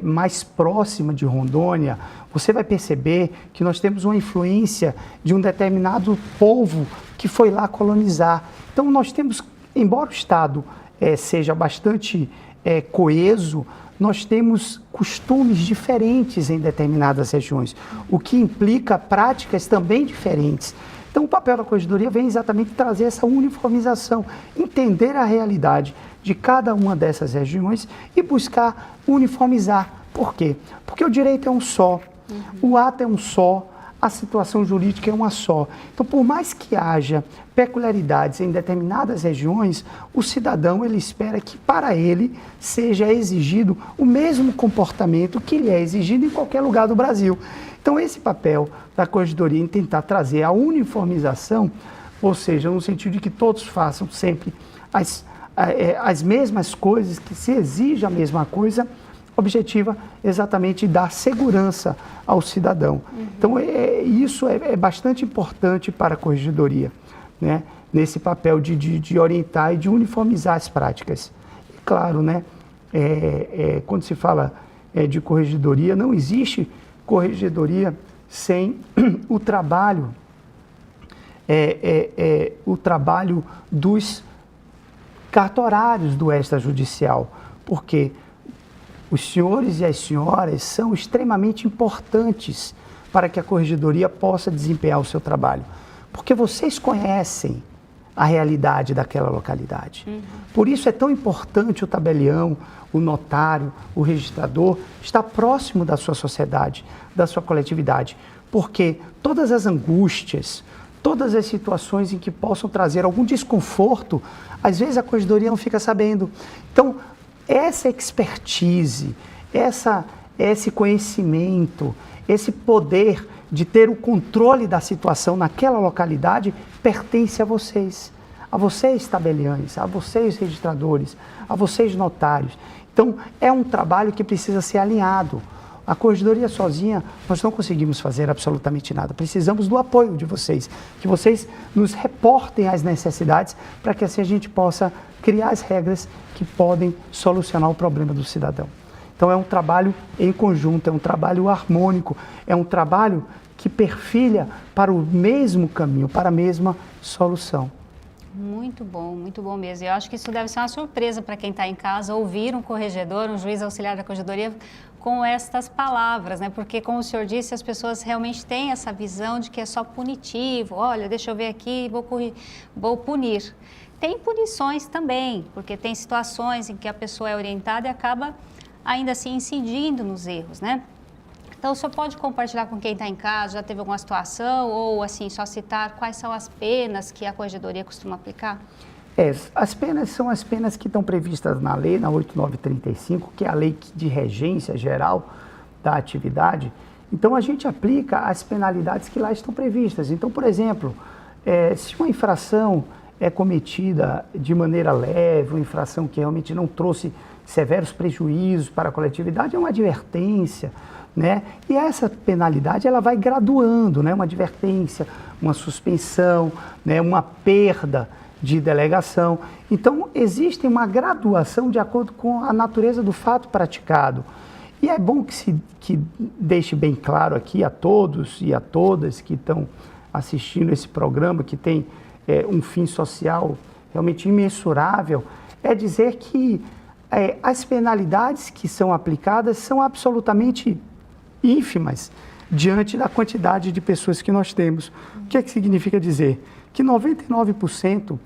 mais próxima de Rondônia, você vai perceber que nós temos uma influência de um determinado povo que foi lá colonizar. Então nós temos, embora o Estado seja bastante coeso, nós temos costumes diferentes em determinadas regiões, o que implica práticas também diferentes. Então o papel da corregedoria vem exatamente trazer essa uniformização, entender a realidade de cada uma dessas regiões e buscar uniformizar. Por quê? Porque o direito é um só, o ato é um só, a situação jurídica é uma só. Então, por mais que haja peculiaridades em determinadas regiões, o cidadão ele espera que para ele seja exigido o mesmo comportamento que lhe é exigido em qualquer lugar do Brasil. Então, esse papel da corregedoria em tentar trazer a uniformização, ou seja, no sentido de que todos façam sempre as mesmas coisas, que se exija a mesma coisa, objetiva exatamente dar segurança ao cidadão. Então, isso é bastante importante para a corregedoria, né? Nesse papel de orientar e de uniformizar as práticas. E claro, né? Quando se fala de corregedoria, não existe corregedoria sem o trabalho dos cartorários do extrajudicial, porque os senhores e as senhoras são extremamente importantes para que a corregedoria possa desempenhar o seu trabalho, porque vocês conhecem a realidade daquela localidade. Por isso é tão importante o tabelião, o notário, o registrador, estar próximo da sua sociedade, da sua coletividade, porque todas as angústias, todas as situações em que possam trazer algum desconforto, às vezes a corregedoria não fica sabendo. Então, essa expertise, esse conhecimento, esse poder de ter o controle da situação naquela localidade pertence a vocês tabeliães, a vocês registradores, a vocês notários. Então, é um trabalho que precisa ser alinhado. A corregedoria sozinha, nós não conseguimos fazer absolutamente nada. Precisamos do apoio de vocês, que vocês nos reportem as necessidades para que assim a gente possa criar as regras que podem solucionar o problema do cidadão. Então é um trabalho em conjunto, é um trabalho harmônico, é um trabalho que perfilha para o mesmo caminho, para a mesma solução. Muito bom mesmo. Eu acho que isso deve ser uma surpresa para quem está em casa, ouvir um corregedor, um juiz auxiliar da corregedoria com estas palavras, né? Porque, como o senhor disse, as pessoas realmente têm essa visão de que é só punitivo. Olha, deixa eu ver aqui, vou punir. Tem punições também, porque tem situações em que a pessoa é orientada e acaba ainda assim incidindo nos erros, né? Então, o senhor pode compartilhar com quem está em casa, já teve alguma situação, ou assim, só citar quais são as penas que a corregedoria costuma aplicar? As penas são as penas que estão previstas na lei, na 8935, que é a lei de regência geral da atividade. Então, a gente aplica as penalidades que lá estão previstas. Então, por exemplo, se uma infração é cometida de maneira leve, uma infração que realmente não trouxe severos prejuízos para a coletividade, é uma advertência, né? E essa penalidade ela vai graduando, né? Uma advertência, uma suspensão, né? Uma perda de delegação. Então, existe uma graduação de acordo com a natureza do fato praticado. E é bom que deixe bem claro aqui a todos e a todas que estão assistindo esse programa, que tem um fim social realmente imensurável, é dizer que as penalidades que são aplicadas são absolutamente ínfimas diante da quantidade de pessoas que nós temos. O que é que significa dizer? Que 99%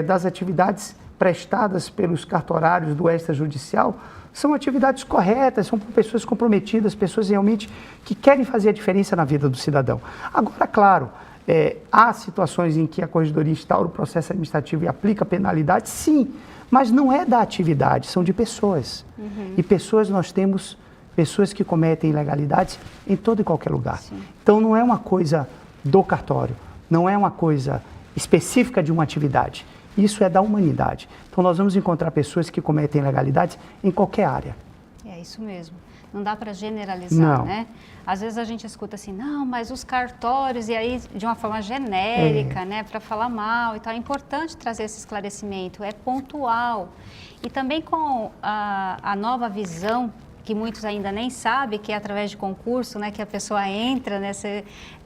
das atividades prestadas pelos cartorários do extrajudicial são atividades corretas, são por pessoas comprometidas, pessoas realmente que querem fazer a diferença na vida do cidadão. Agora, claro, há situações em que a Corregedoria instaura o processo administrativo e aplica penalidade, sim, mas não é da atividade, são de pessoas. E pessoas, nós temos pessoas que cometem ilegalidades em todo e qualquer lugar. Sim. Então não é uma coisa do cartório, não é uma coisa específica de uma atividade. Isso é da humanidade. Então nós vamos encontrar pessoas que cometem ilegalidades em qualquer área. É isso mesmo. Não dá para generalizar, não. Né? Às vezes a gente escuta assim, não, mas os cartórios, e aí de uma forma genérica, né, para falar mal e tal. É importante trazer esse esclarecimento, é pontual. E também com a nova visão, que muitos ainda nem sabem, que é através de concurso, né, que a pessoa entra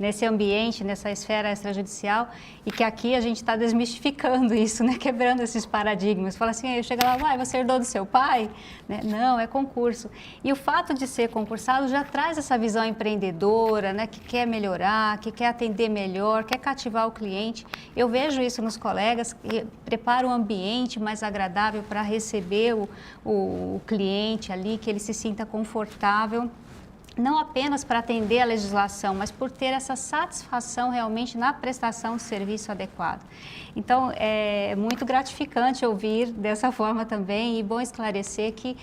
nesse ambiente, nessa esfera extrajudicial, e que aqui a gente está desmistificando isso, né, quebrando esses paradigmas. Fala assim, aí chega lá, você herdou do seu pai? Né? Não, é concurso. E o fato de ser concursado já traz essa visão empreendedora, né, que quer melhorar, que quer atender melhor, quer cativar o cliente. Eu vejo isso nos colegas, que preparam um ambiente mais agradável para receber o cliente ali, que ele se sinta confortável, não apenas para atender a legislação, mas por ter essa satisfação realmente na prestação de serviço adequado. Então, é muito gratificante ouvir dessa forma também e bom esclarecer que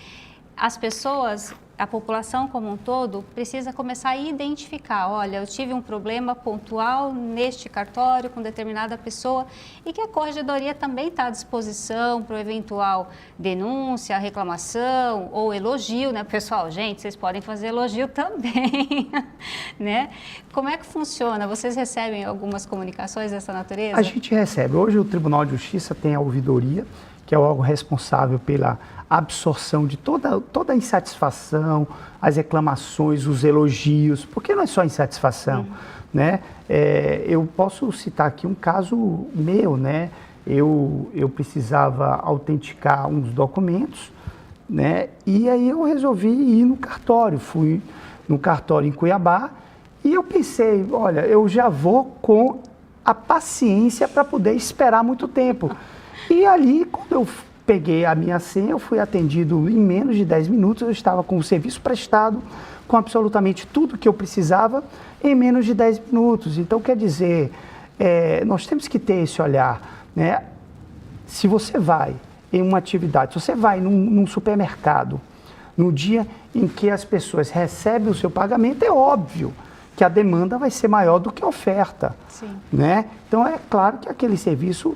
as pessoas, a população como um todo, precisa começar a identificar, olha, eu tive um problema pontual neste cartório com determinada pessoa e que a Corregedoria também está à disposição para o eventual denúncia, reclamação ou elogio, né? Pessoal, gente, vocês podem fazer elogio também, né? Como é que funciona? Vocês recebem algumas comunicações dessa natureza? A gente recebe. Hoje o Tribunal de Justiça tem a ouvidoria, que é o órgão responsável pela absorção de toda a insatisfação, as reclamações, os elogios, porque não é só insatisfação, né? Eu posso citar aqui um caso meu, né? Eu precisava autenticar uns documentos, né? E aí eu resolvi ir no cartório, fui no cartório em Cuiabá e eu pensei, olha, eu já vou com a paciência para poder esperar muito tempo. E ali, quando eu peguei a minha senha, eu fui atendido em menos de 10 minutos, eu estava com o serviço prestado, com absolutamente tudo que eu precisava, em menos de 10 minutos. Então, quer dizer, nós temos que ter esse olhar, né? Se você vai em uma atividade, se você vai num supermercado, no dia em que as pessoas recebem o seu pagamento, é óbvio que a demanda vai ser maior do que a oferta. Sim. Né? Então, é claro que aquele serviço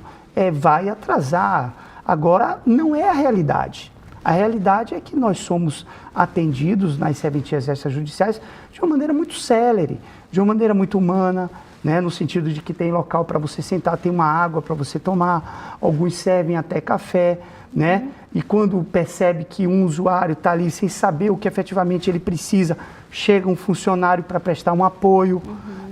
vai atrasar. Agora, não é a realidade. A realidade é que nós somos atendidos nas serventias extrajudiciais de uma maneira muito célere, de uma maneira muito humana, né? No sentido de que tem local para você sentar, tem uma água para você tomar, alguns servem até café, né? E quando percebe que um usuário está ali sem saber o que efetivamente ele precisa, chega um funcionário para prestar um apoio.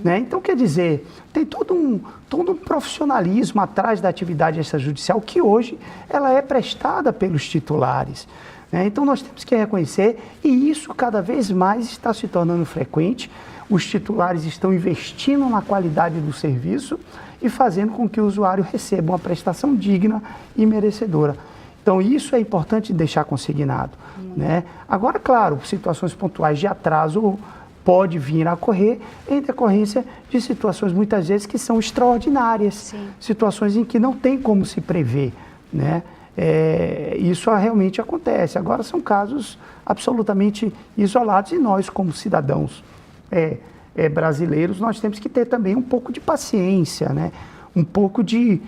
Né? Então, quer dizer, tem todo um profissionalismo atrás da atividade extrajudicial que hoje ela é prestada pelos titulares. Né? Então, nós temos que reconhecer, e isso cada vez mais está se tornando frequente. Os titulares estão investindo na qualidade do serviço e fazendo com que o usuário receba uma prestação digna e merecedora. Então, isso é importante deixar consignado. Né? Agora, claro, situações pontuais de atraso pode vir a ocorrer em decorrência de situações muitas vezes que são extraordinárias. Sim. Situações em que não tem como se prever, né? Isso realmente acontece. Agora são casos absolutamente isolados e nós, como cidadãos brasileiros, nós temos que ter também um pouco de paciência, né? Um pouco de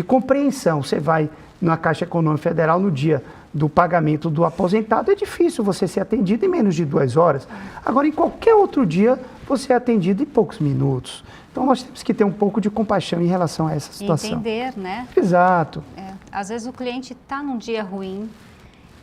compreensão. Você vai na Caixa Econômica Federal no dia do pagamento do aposentado, é difícil você ser atendido em menos de 2 horas. Agora, em qualquer outro dia, você é atendido em poucos minutos. Então, nós temos que ter um pouco de compaixão em relação a essa situação. Entender, né? Exato. Às vezes o cliente está num dia ruim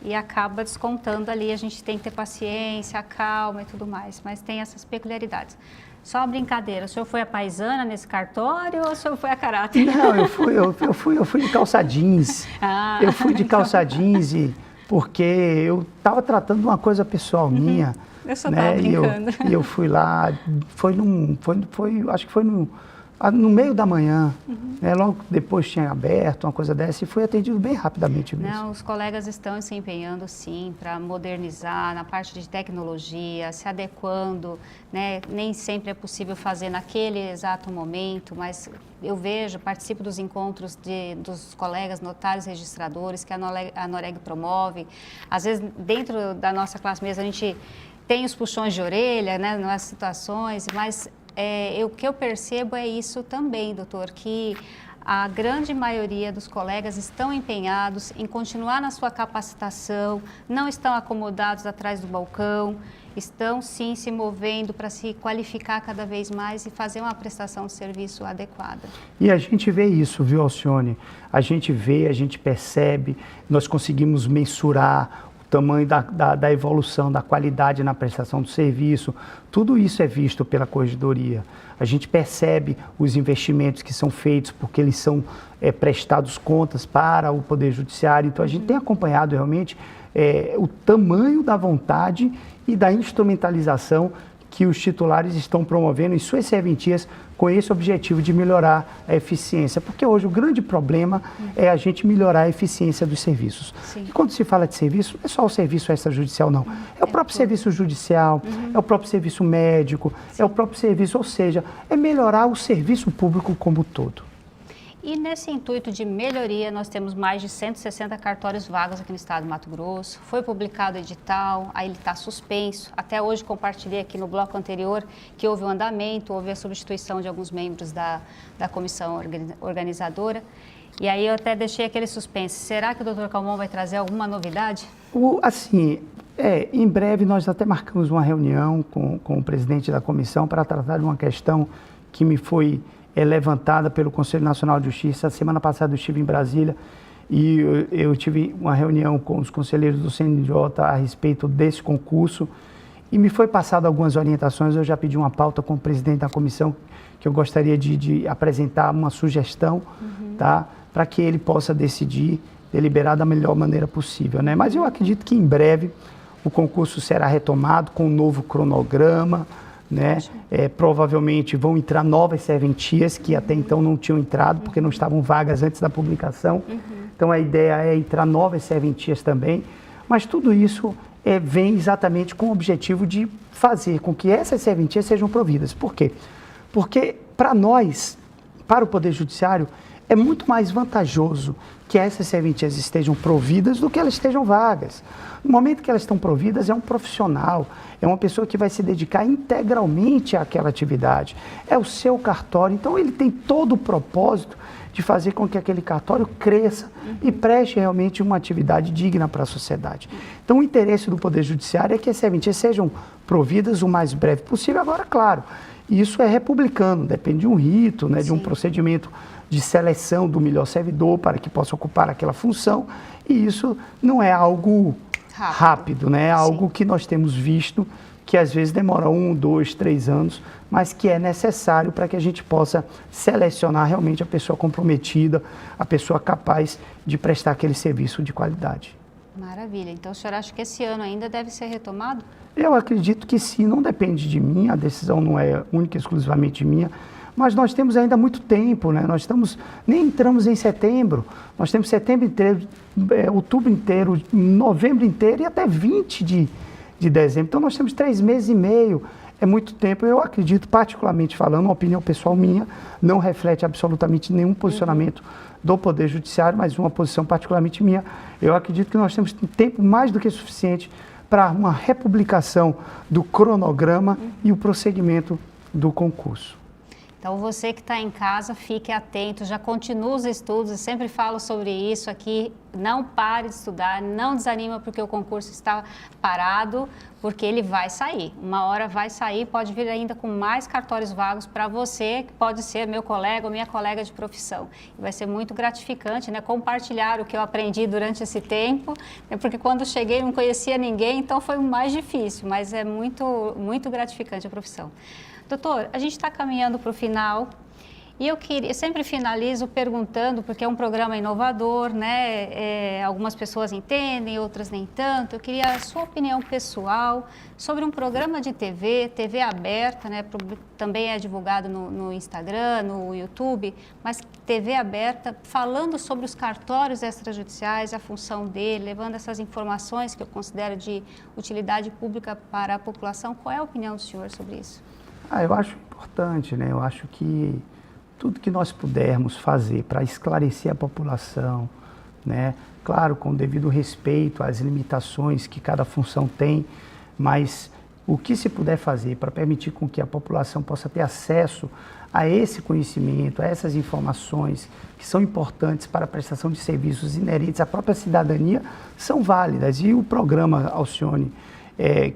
e acaba descontando ali, a gente tem que ter paciência, calma e tudo mais, mas tem essas peculiaridades. Só uma brincadeira, o senhor foi a paisana nesse cartório ou o senhor foi a caráter? Não, eu fui de calça jeans. Eu fui de calça jeans porque eu estava tratando de uma coisa pessoal minha. Eu só estava brincando. E eu fui lá, acho que foi no meio da manhã, né? Logo depois tinha aberto, uma coisa dessa, e fui atendido bem rapidamente mesmo. Não, os colegas estão se empenhando sim para modernizar na parte de tecnologia, se adequando, né? Nem sempre é possível fazer naquele exato momento, mas eu vejo, participo dos encontros dos colegas notários registradores que a Noreg promove. Às vezes, dentro da nossa classe mesmo, a gente tem os puxões de orelha, né, nas situações, mas o que eu percebo é isso também, doutor, que a grande maioria dos colegas estão empenhados em continuar na sua capacitação, não estão acomodados atrás do balcão, estão sim se movendo para se qualificar cada vez mais e fazer uma prestação de serviço adequada. E a gente vê isso, viu, Alcione? A gente vê, a gente percebe, nós conseguimos mensurar o tamanho da evolução, da qualidade na prestação do serviço, tudo isso é visto pela Corregedoria. A gente percebe os investimentos que são feitos, porque eles são prestados contas para o Poder Judiciário. Então, a gente tem acompanhado realmente o tamanho da vontade e da instrumentalização que os titulares estão promovendo em suas serventias com esse objetivo de melhorar a eficiência. Porque hoje o grande problema é a gente melhorar a eficiência dos serviços. Sim. E quando se fala de serviço, não é só o serviço extrajudicial, não. É o próprio serviço judicial, é o próprio serviço médico, é o próprio serviço, ou seja, é melhorar o serviço público como um todo. E nesse intuito de melhoria, nós temos mais de 160 cartórios vagos aqui no estado do Mato Grosso. Foi publicado o edital, aí ele está suspenso. Até hoje compartilhei aqui no bloco anterior que houve um andamento, houve a substituição de alguns membros da comissão organizadora. E aí eu até deixei aquele suspense. Será que o doutor Calmon vai trazer alguma novidade? Em breve nós até marcamos uma reunião com o presidente da comissão para tratar de uma questão que me foi levantada pelo Conselho Nacional de Justiça. A semana passada eu estive em Brasília e eu tive uma reunião com os conselheiros do CNJ a respeito desse concurso e me foi passado algumas orientações. Eu já pedi uma pauta com o presidente da comissão que eu gostaria de apresentar uma sugestão, tá, para que ele possa decidir, deliberar da melhor maneira possível, né? Mas eu acredito que em breve o concurso será retomado com um novo cronograma, né? Provavelmente vão entrar novas serventias que até então não tinham entrado porque não estavam vagas antes da publicação. Então a ideia é entrar novas serventias também, mas tudo isso vem exatamente com o objetivo de fazer com que essas serventias sejam providas. Por quê? Porque para nós, para o Poder Judiciário, é muito mais vantajoso que essas serventias estejam providas do que elas estejam vagas. No momento que elas estão providas, é um profissional, é uma pessoa que vai se dedicar integralmente àquela atividade. É o seu cartório, então ele tem todo o propósito de fazer com que aquele cartório cresça e preste realmente uma atividade digna para a sociedade. Então o interesse do Poder Judiciário é que as serventias sejam providas o mais breve possível. Agora, claro, isso é republicano, depende de um rito, né, de um procedimento de seleção do melhor servidor para que possa ocupar aquela função, e isso não é algo rápido, né? É algo que nós temos visto que às vezes demora 1, 2, 3 anos, mas que é necessário para que a gente possa selecionar realmente a pessoa comprometida, a pessoa capaz de prestar aquele serviço de qualidade. Maravilha. Então, o senhor acha que esse ano ainda deve ser retomado? Eu acredito que sim, não depende de mim, a decisão não é única e exclusivamente minha, mas nós temos ainda muito tempo, né? Nem entramos em setembro, nós temos setembro inteiro, outubro inteiro, novembro inteiro e até 20 de dezembro. Então nós temos 3 meses e meio, é muito tempo. Eu acredito, particularmente falando, uma opinião pessoal minha, não reflete absolutamente nenhum posicionamento do Poder Judiciário, mas uma posição particularmente minha. Eu acredito que nós temos tempo mais do que suficiente para uma republicação do cronograma e o prosseguimento do concurso. Então, você que está em casa, fique atento, já continue os estudos, eu sempre falo sobre isso aqui, não pare de estudar, não desanima porque o concurso está parado, porque ele vai sair, uma hora vai sair, pode vir ainda com mais cartórios vagos para você, que pode ser meu colega ou minha colega de profissão. E vai ser muito gratificante, né, compartilhar o que eu aprendi durante esse tempo, né, porque quando cheguei não conhecia ninguém, então foi o mais difícil, mas é muito gratificante a profissão. Doutor, a gente está caminhando para o final e eu sempre finalizo perguntando, porque é um programa inovador, né? Algumas pessoas entendem, outras nem tanto. Eu queria a sua opinião pessoal sobre um programa de TV aberta, né? Também é divulgado no Instagram, no YouTube, mas TV aberta, falando sobre os cartórios extrajudiciais, a função dele, levando essas informações que eu considero de utilidade pública para a população. Qual é a opinião do senhor sobre isso? Eu acho importante, né? Eu acho que tudo que nós pudermos fazer para esclarecer a população, né? Claro, com o devido respeito às limitações que cada função tem, mas o que se puder fazer para permitir com que a população possa ter acesso a esse conhecimento, a essas informações que são importantes para a prestação de serviços inerentes à própria cidadania, são válidas. E o programa Alcione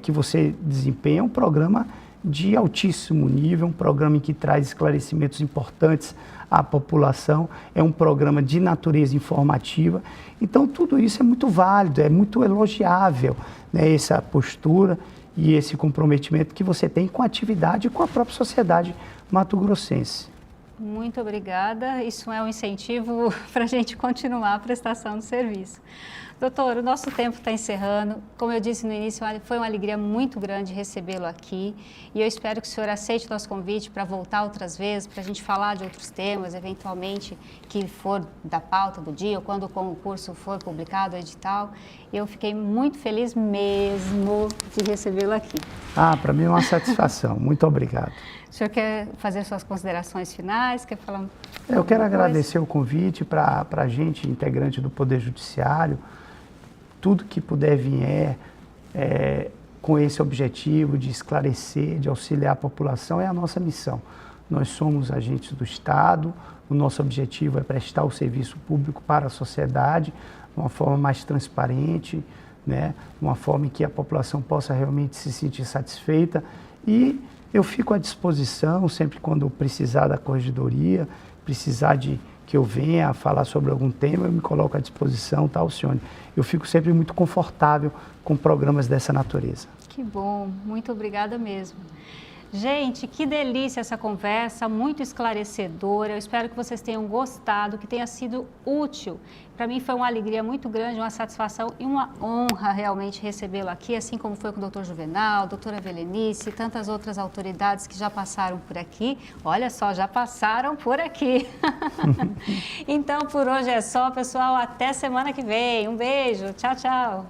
que você desempenha é um programa de altíssimo nível, um programa em que traz esclarecimentos importantes à população, é um programa de natureza informativa. Então, tudo isso é muito válido, é muito elogiável, né, essa postura e esse comprometimento que você tem com a atividade e com a própria sociedade mato-grossense. Muito obrigada, isso é um incentivo para a gente continuar a prestação do serviço. Doutor, o nosso tempo está encerrando. Como eu disse no início, foi uma alegria muito grande recebê-lo aqui e eu espero que o senhor aceite o nosso convite para voltar outras vezes, para a gente falar de outros temas, eventualmente, que for da pauta do dia ou quando o concurso for publicado, o edital. Eu fiquei muito feliz mesmo de recebê-lo aqui. Para mim é uma satisfação. Muito obrigado. O senhor quer fazer suas considerações finais? Quer falar? Eu quero agradecer o convite para a gente, integrante do Poder Judiciário. Tudo que puder vir com esse objetivo de esclarecer, de auxiliar a população, é a nossa missão. Nós somos agentes do Estado, o nosso objetivo é prestar o serviço público para a sociedade de uma forma mais transparente, né? Uma forma em que a população possa realmente se sentir satisfeita. E eu fico à disposição sempre quando precisar da corregedoria, precisar de que eu venha falar sobre algum tema, eu me coloco à disposição, tá, Alcione? Eu fico sempre muito confortável com programas dessa natureza. Que bom, muito obrigada mesmo. Gente, que delícia essa conversa, muito esclarecedora. Eu espero que vocês tenham gostado, que tenha sido útil. Para mim foi uma alegria muito grande, uma satisfação e uma honra realmente recebê-lo aqui, assim como foi com o doutor Juvenal, doutora Velenice e tantas outras autoridades que já passaram por aqui. Olha só, já passaram por aqui. Então, por hoje é só, pessoal. Até semana que vem. Um beijo. Tchau, tchau.